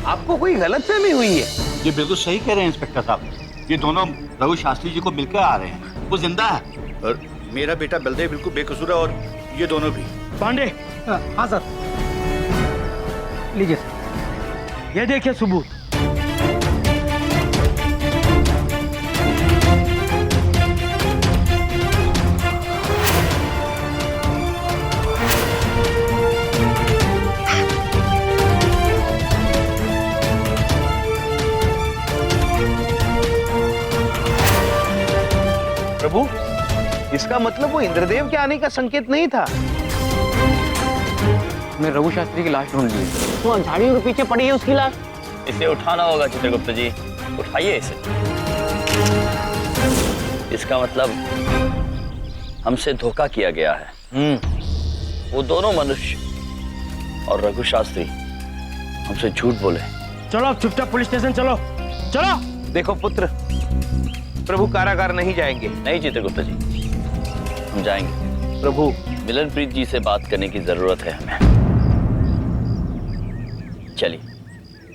आपको कोई गलतफहमी हुई है? ये बिल्कुल सही कह रहे हैं इंस्पेक्टर साहब। ये दोनों रघु शास्त्री जी को मिलकर आ रहे हैं, वो जिंदा है। और मेरा बेटा बलदेव बिल्कुल बेकसूर है, और ये दोनों भी। पांडे। हाँ सर। लीजिए सर, ये देखिए सबूत। प्रभु, इसका मतलब वो इंद्रदेव के आने का संकेत नहीं था। मैं रघु शास्त्री की लाश ढूंढ ली, तो झाड़ियों के पीछे पड़ी है उसकी लाश। इसे उठाना होगा चित्रगुप्त जी, उठाइए इसे। इसका मतलब हमसे धोखा किया गया है। वो दोनों मनुष्य और रघु शास्त्री हमसे झूठ बोले। चलो अब चुपचाप पुलिस स्टेशन चलो, चलो। देखो पुत्र, प्रभु कारागार नहीं जाएंगे। नहीं चित्रगुप्त जी, हम जाएंगे। प्रभु, मिलनप्रीत जी से बात करने की जरूरत है हमें। चलिए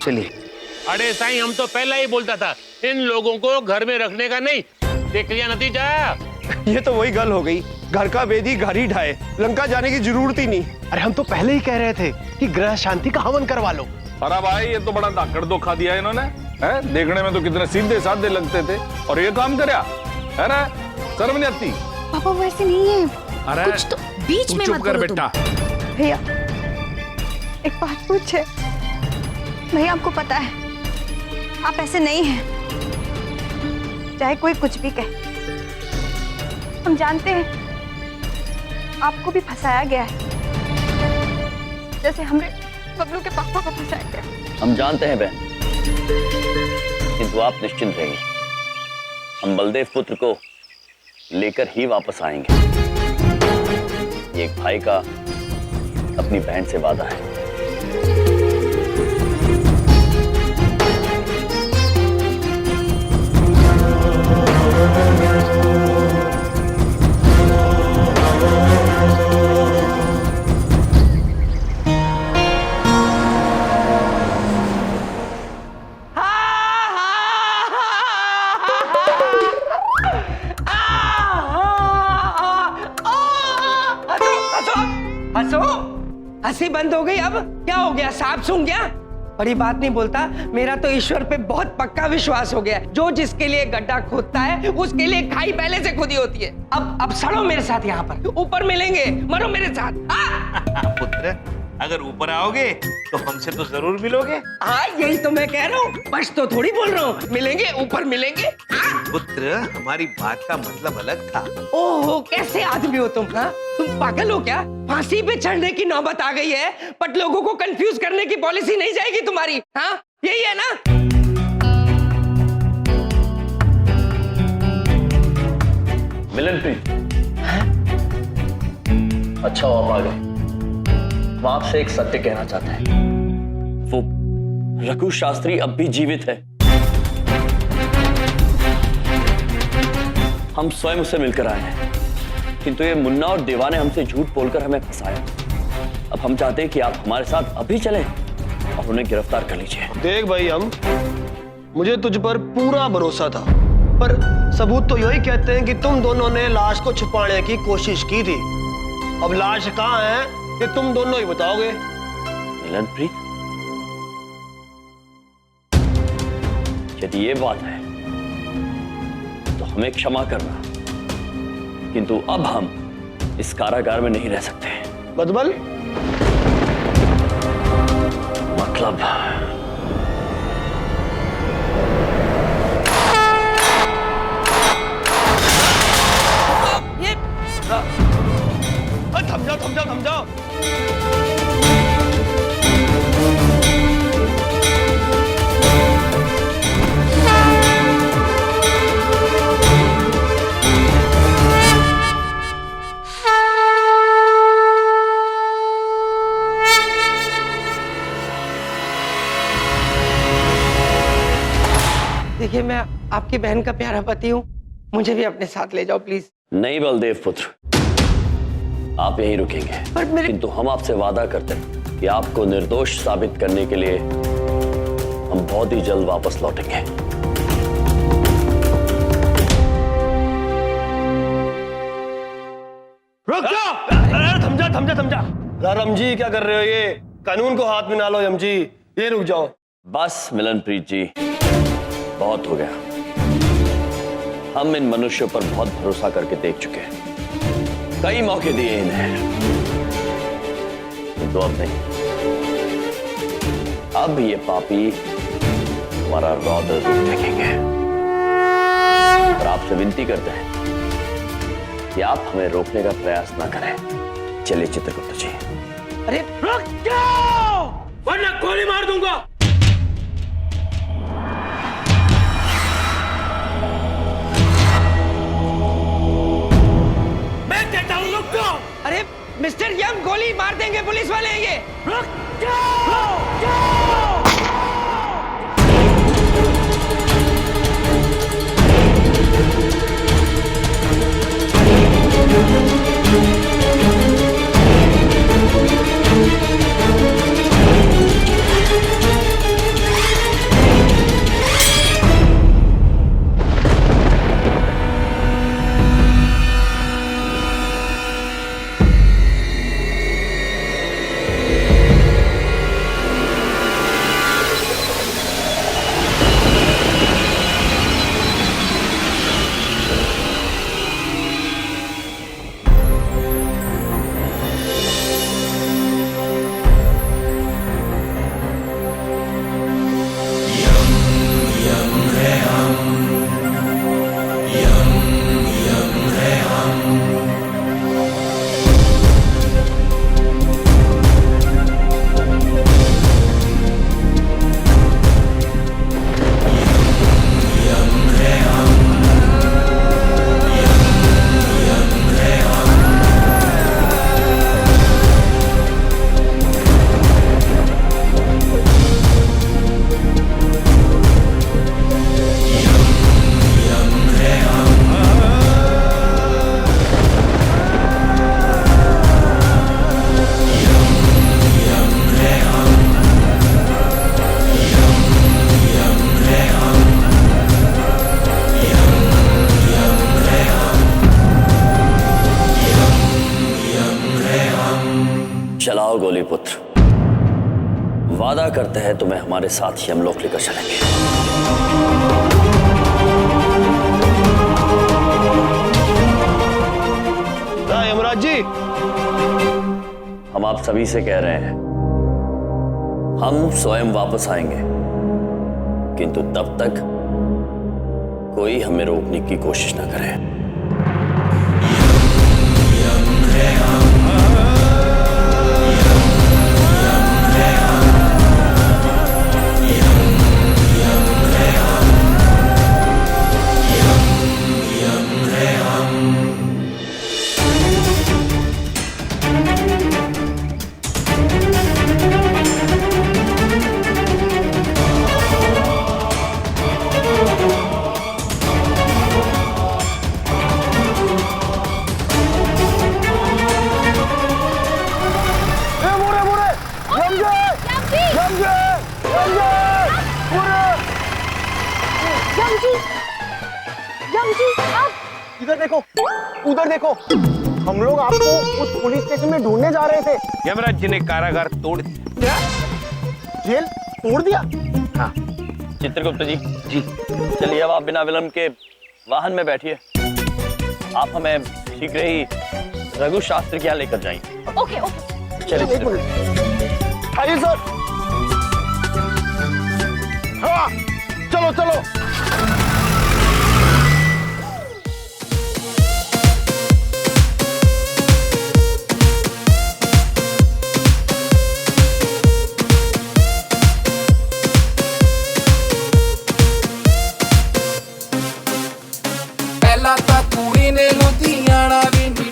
चलिए। अरे साईं, हम तो पहले ही बोलता था इन लोगों को घर में रखने का नहीं। देख लिया नतीजा। ये तो वही गल हो गई, घर का वेदी घर ही ढाए, लंका जाने की जरूरत ही नहीं। अरे हम तो पहले ही कह रहे थे कि ग्रह शांति का हवन करवा लो। अरे भाई, ये तो बड़ा धाकड़ धोखा दिया इन्होंने। है, देखने में तो कितने सीधे साधे लगते थे, और ये काम करया है ना। शर्म नहीं आती? पापा वैसे नहीं है। अरे कुछ तो बीच में चुप मत कर बोलो बेटा। भैया, एक बात पूछे। भैया, आपको पता है आप ऐसे नहीं हैं, चाहे कोई कुछ भी कहे। हम जानते हैं आपको भी फंसाया गया है, जैसे हमने बबलू के पापा को फंसाया गया। हम जानते हैं बहन, किंतु आप निश्चिंत रहिए, हम बलदेव पुत्र को लेकर ही वापस आएंगे। ये एक भाई का अपनी बहन से वादा है। हंसो, हंसी बंद हो गई। अब क्या हो गया, सांप सूंघ गया? बड़ी बात नहीं बोलता, मेरा तो ईश्वर पे बहुत पक्का विश्वास हो गया है। जो जिसके लिए गड्ढा खोदता है उसके लिए खाई पहले से खुदी होती है। अब सड़ो मेरे साथ यहाँ पर, ऊपर मिलेंगे, मरो मेरे साथ। पुत्र, अगर ऊपर आओगे तो हमसे तो जरूर मिलोगे। हाँ, यही तो मैं कह रहा हूँ, बस तो थोड़ी बोल रहा हूँ। मिलेंगे, ऊपर मिलेंगे। पुत्र, हमारी बात का मतलब अलग था। ओहो, कैसे आदमी हो तुम? हाँ, तुम पागल हो क्या? फांसी पे चढ़ने की नौबत आ गई है, बट लोगों को कंफ्यूज करने की पॉलिसी नहीं जाएगी तुम्हारी। हाँ, यही है ना? मिलनप्रीत, अच्छा हो आप आ गए। मैं आपसे एक सत्य कहना चाहता है, वो रघु शास्त्री अब भी जीवित है। हम स्वयं उससे मिलकर आए हैं, किंतु ये मुन्ना और देवा ने हमसे झूठ बोलकर हमें फंसाया। अब हम चाहते हैं कि आप हमारे साथ अभी चलें और उन्हें गिरफ्तार कर लीजिए। देख भाई, मुझे तुझ पर पूरा भरोसा था, पर सबूत तो यही कहते हैं कि तुम दोनों ने लाश को छुपाने की कोशिश की थी। अब लाश कहाँ है ये तुम दोनों ही बताओगे। मिलनप्रीत, यदि ये बात है तो हमें क्षमा करना, किंतु अब हम इस कारागार में नहीं रह सकते। मतलब? मतलब थम जाओ। देखिए, मैं आपकी बहन का प्यारा पति हूँ, मुझे भी अपने साथ ले जाओ प्लीज। नहीं बलदेव पुत्र, आप यहीं रुकेंगे, किंतु हम आपसे वादा करते हैं कि आपको निर्दोष साबित करने के लिए बहुत ही जल्द वापस लौटेंगे। रुक जाओ। अरे थम जा। राम जी क्या कर रहे हो? ये कानून को हाथ में ना लो यम जी, ये रुक जाओ। बस मिलनप्रीत जी, बहुत हो गया। हम इन मनुष्यों पर बहुत भरोसा करके देख चुके हैं, कई मौके दिए इन्हें, किंतु अब नहीं। अब ये पापी हमारा रौद्र रूप देखेंगे। और आपसे विनती करते हैं कि आप हमें रोकने का प्रयास ना करें। चलिए चित्रगुप्त जी। अरे रुक जाओ, वरना गोली मार दूंगा। मैं कहता हूँ रुक जाओ। अरे मिस्टर यम, गोली मार देंगे पुलिस वाले ये। रुक जाओ। चलाओ गोली पुत्र, वादा करते हैं तुम्हें हमारे साथ यमलोक लेकर चलेंगे। यमराज जी, हम आप सभी से कह रहे हैं, हम स्वयं वापस आएंगे, किंतु तब तक कोई हमें रोकने की कोशिश न करे। इधर देखो, उधर देखो, हम लोग आपको उस पुलिस स्टेशन में ढूंढने जा रहे थे। यमराज जी ने कारागार तोड़ दिया। जेल तोड़ दिया? हाँ चित्रगुप्त जी, चलिए अब आप बिना विलंब के वाहन में बैठिए। आप हमें शीघ्र ही रघु शास्त्री के यहाँ लेकर जाएंगे। Okay okay. चलिए एक मिनट। आइए सर। हाँ, चलो चलो।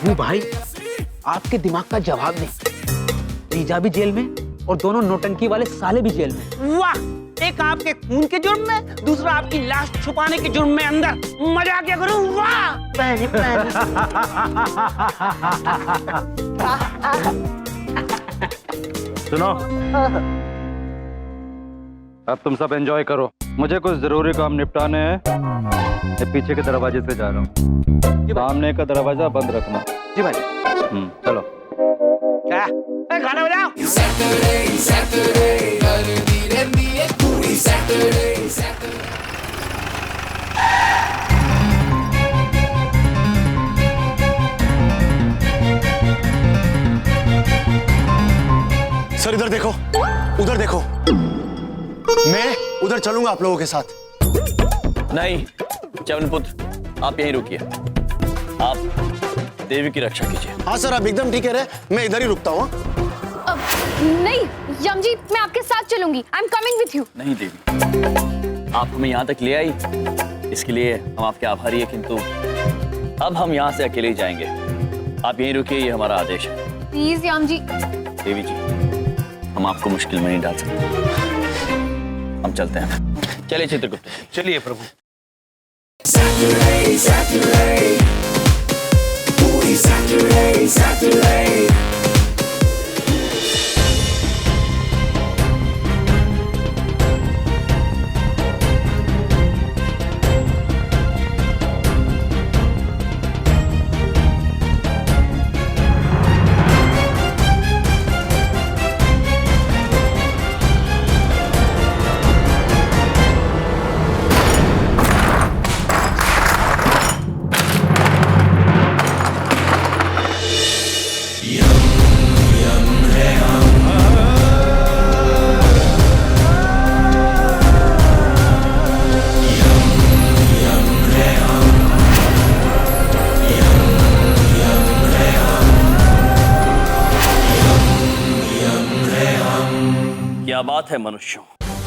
वो भाई आपके दिमाग का जवाब नहीं। जीजा भी जेल में और दोनों नौटंकी वाले साले भी जेल में। वाह, एक आपके खून के जुर्म में, दूसरा आपकी लाश छुपाने के जुर्म में अंदर। मजा क्या करूं? वाह पहले सुनो, अब तुम सब एंजॉय करो, मुझे कुछ जरूरी काम निपटाने हैं। मैं पीछे के दरवाजे से जा रहा हूँ, सामने का दरवाजा बंद रखना। जी भाई। चलो। क्या? गाना बजाओ। सर इधर देखो, उधर देखो। मैं उधर चलूंगा आप लोगों के साथ। नहीं च्यवनपुत्र, आप यहीं रुकिए। आप देवी की रक्षा कीजिए। हाँ सर, आप एकदम ठीक कह रहे हैं, मैं इधर ही रुकता हूँ। नहीं यमजी, मैं आपके साथ चलूंगी। I am coming with you. नहीं देवी, आप हमें यहाँ तक ले आई, इसके लिए हम आपके आभारी हैं, किंतु अब हम यहाँ से अकेले ही जाएंगे। आप यहीं रुकिए, ये हमारा आदेश है। प्लीज यमजी। देवी जी, हम आपको मुश्किल में नहीं डाल सकते, हम चलते हैं। चलिए चित्रगुप्त, चलिए प्रभु। क्या बात है मनुष्यों,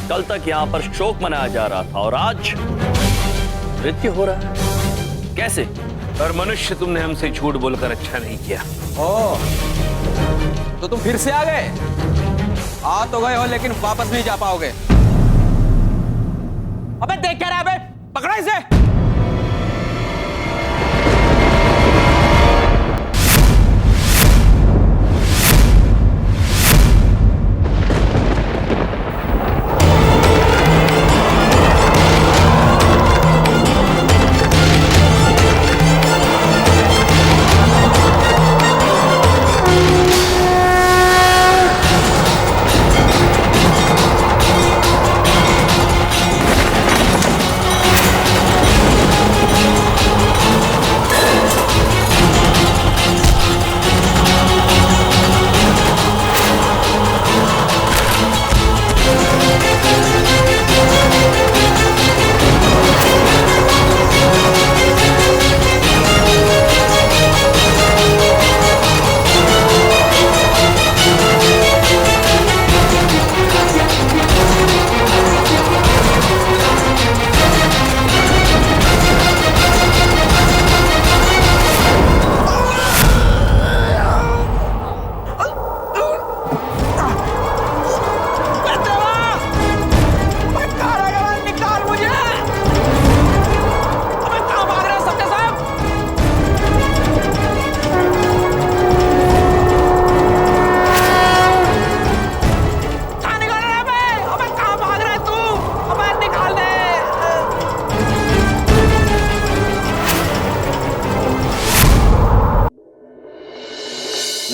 कल तक यहाँ पर शोक मनाया जा रहा था और आज नृत्य हो रहा है, कैसे? और मनुष्य, तुमने हमसे झूठ बोलकर अच्छा नहीं किया। ओ, तो तुम फिर से आ गए? आ तो गए हो लेकिन वापस नहीं जा पाओगे। अबे देख क्या रहा है बे? पकड़ो इसे।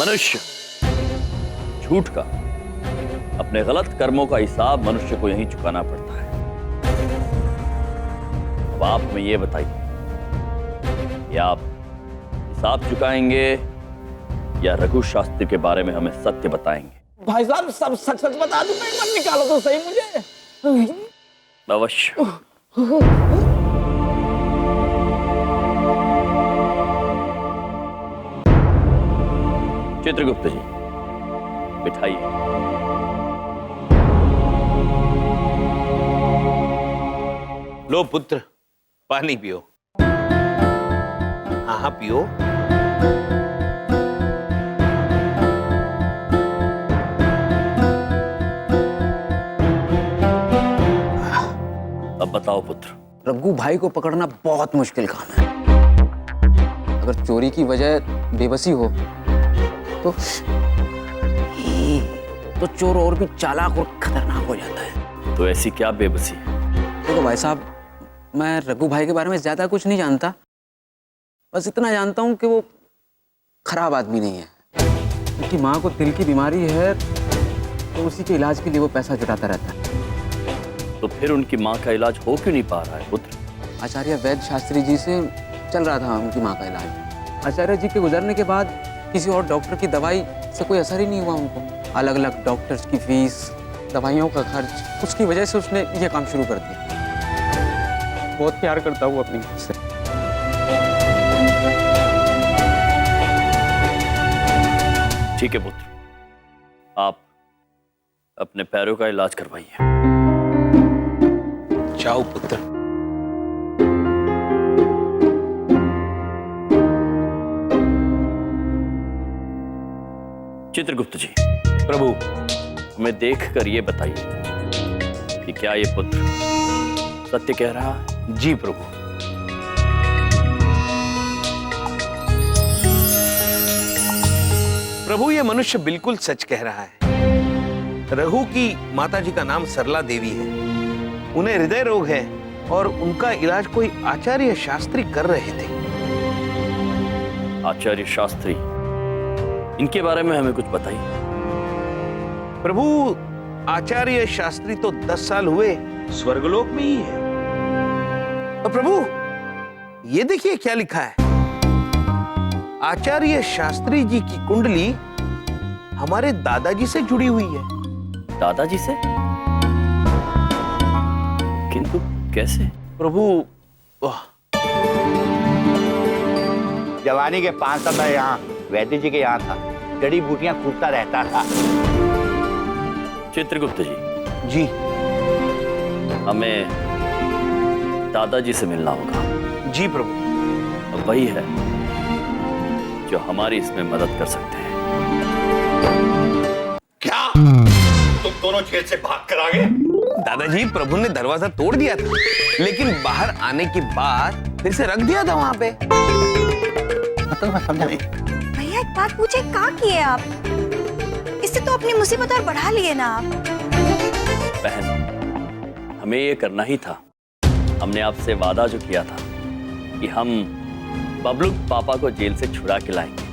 मनुष्य, झूठ का, अपने गलत कर्मों का हिसाब मनुष्य को यहीं चुकाना पड़ता है। अब आप हमें ये बताइए कि आप हिसाब चुकाएंगे या रघु शास्त्री के बारे में हमें सत्य बताएंगे? भाई साहब, सब सच सच बता दूं, एक बार निकालो तो सही मुझे। अवश्य। चित्रगुप्त जी, बिठाइए। लो पुत्र, पानी पियो। हाँ हाँ पियो। अब बताओ पुत्र। रघु भाई को पकड़ना बहुत मुश्किल काम है। अगर चोरी की वजह बेबसी हो तो चोर और भी चालाक और खतरनाक हो जाता है। तो ऐसी क्या बेबसी है? देखो भाई साहब, मैं रघु भाई के बारे में ज्यादा कुछ नहीं जानता, बस इतना जानता हूँ कि वो खराब आदमी नहीं है। उनकी माँ को दिल की बीमारी है, तो उसी के इलाज के लिए वो पैसा जुटाता रहता है। तो फिर उनकी माँ का इलाज हो क्यों नहीं पा रहा है पुत्र? आचार्य वैद्य शास्त्री जी से चल रहा था उनकी माँ का इलाज। आचार्य जी के गुजरने के बाद किसी और डॉक्टर की दवाई से कोई असर ही नहीं हुआ उनको। अलग अलग डॉक्टर्स की फीस, दवाइयों का खर्च, उसकी वजह से उसने ये काम शुरू कर दिया। बहुत प्यार करता हूँ अपनी माँ से। ठीक है पुत्र, आप अपने पैरों का इलाज करवाइए। जाओ पुत्र। चित्रगुप्त जी, प्रभु, हमें देखकर ये बताइए कि क्या ये पुत्र सत्य कह रहा है? जी प्रभु। प्रभु, ये मनुष्य बिल्कुल सच कह रहा है। रघु की माताजी का नाम सरला देवी है। उन्हें हृदय रोग है और उनका इलाज कोई आचार्य शास्त्री कर रहे थे। आचार्य शास्त्री, इनके बारे में हमें कुछ बताइए। प्रभु, आचार्य शास्त्री तो 10 साल हुए स्वर्गलोक में ही है। और प्रभु, ये देखिए क्या लिखा है। आचार्य शास्त्री जी की कुंडली हमारे दादाजी से जुड़ी हुई है। दादाजी से? किंतु कैसे? प्रभु, जवानी के 5 साल मैं यहाँ वैद्य जी के यहाँ था, जड़ी बूटियां कूटता रहता था। चित्रगुप्त जी, जी हमें दादाजी से मिलना होगा। जी प्रभु। अब वही है जो हमारी इसमें मदद कर सकते हैं। क्या तुम दोनों जेल से भाग कर आ गए? दादाजी, प्रभु ने दरवाजा तोड़ दिया था, लेकिन बाहर आने के बाद फिर से रख दिया था वहां पे। मतलब मैं समझा नहीं। भैया एक बात पूछे, कहाँ किए आप? इससे तो अपनी मुसीबत और बढ़ा लिए ना आप। बहन, हमें ये करना ही था। हमने आपसे वादा जो किया था कि हम बबलू पापा को जेल से छुड़ा के लाएंगे,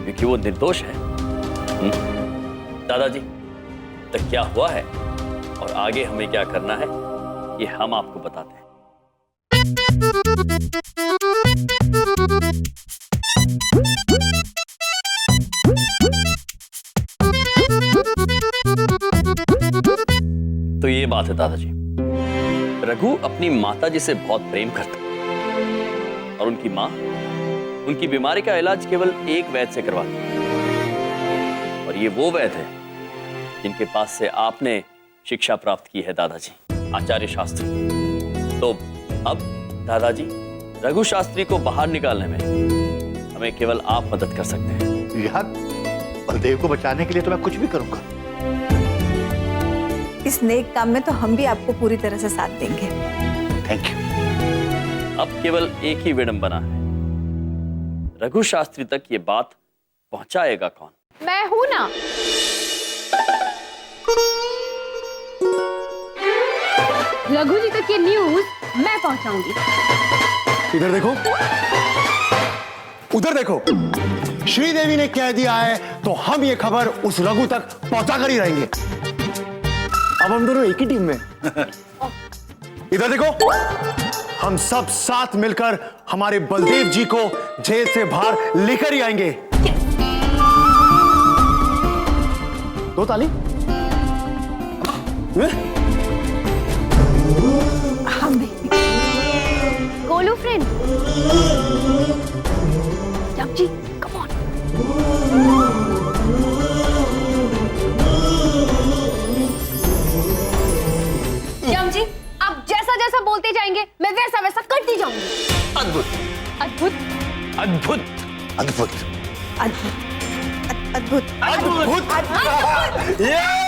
क्योंकि वो निर्दोष है। दादाजी, तक क्या हुआ है और आगे हमें क्या करना है, ये हम आपको बताते हैं। तो ये बात है दादाजी, रघु अपनी माताजी से बहुत प्रेम करता और उनकी माँ उनकी बीमारी का इलाज केवल एक वैद्य से करवाती, और ये वो वैद्य है जिनके पास से आपने शिक्षा प्राप्त की है दादाजी, आचार्य शास्त्री। तो अब दादाजी, रघु शास्त्री को बाहर निकालने में हमें केवल आप मदद कर सकते हैं। यार, बलदेव को बचाने के लिए तो मैं कुछ भी करूंगा। इस नेक काम में तो हम भी आपको पूरी तरह से साथ देंगे। Thank you. अब केवल एक ही विडंबना है, रघु शास्त्री तक ये बात पहुंचाएगा कौन? मैं हूं ना। रघु जी तक ये न्यूज मैं पहुंचाऊंगी। इधर देखो, उधर देखो, श्रीदेवी ने कह दिया है तो हम ये खबर उस रघु तक पहुंचा कर ही रहेंगे। अब हम दोनों एक ही टीम में। इधर देखो, हम सब साथ मिलकर हमारे बलदेव जी को जेल से बाहर लेकर ही आएंगे। दो ताली। हम भी। गोलू फ्रेंड, जब जी, कम ऑन। जम जी, आप जैसा जैसा बोलते जाएंगे मैं वैसा वैसा करती जाऊंगी। अद्भुत, अद्भुत, अद्भुत, अद्भुत, अद्भुत, अद्भुत, अद्भुत।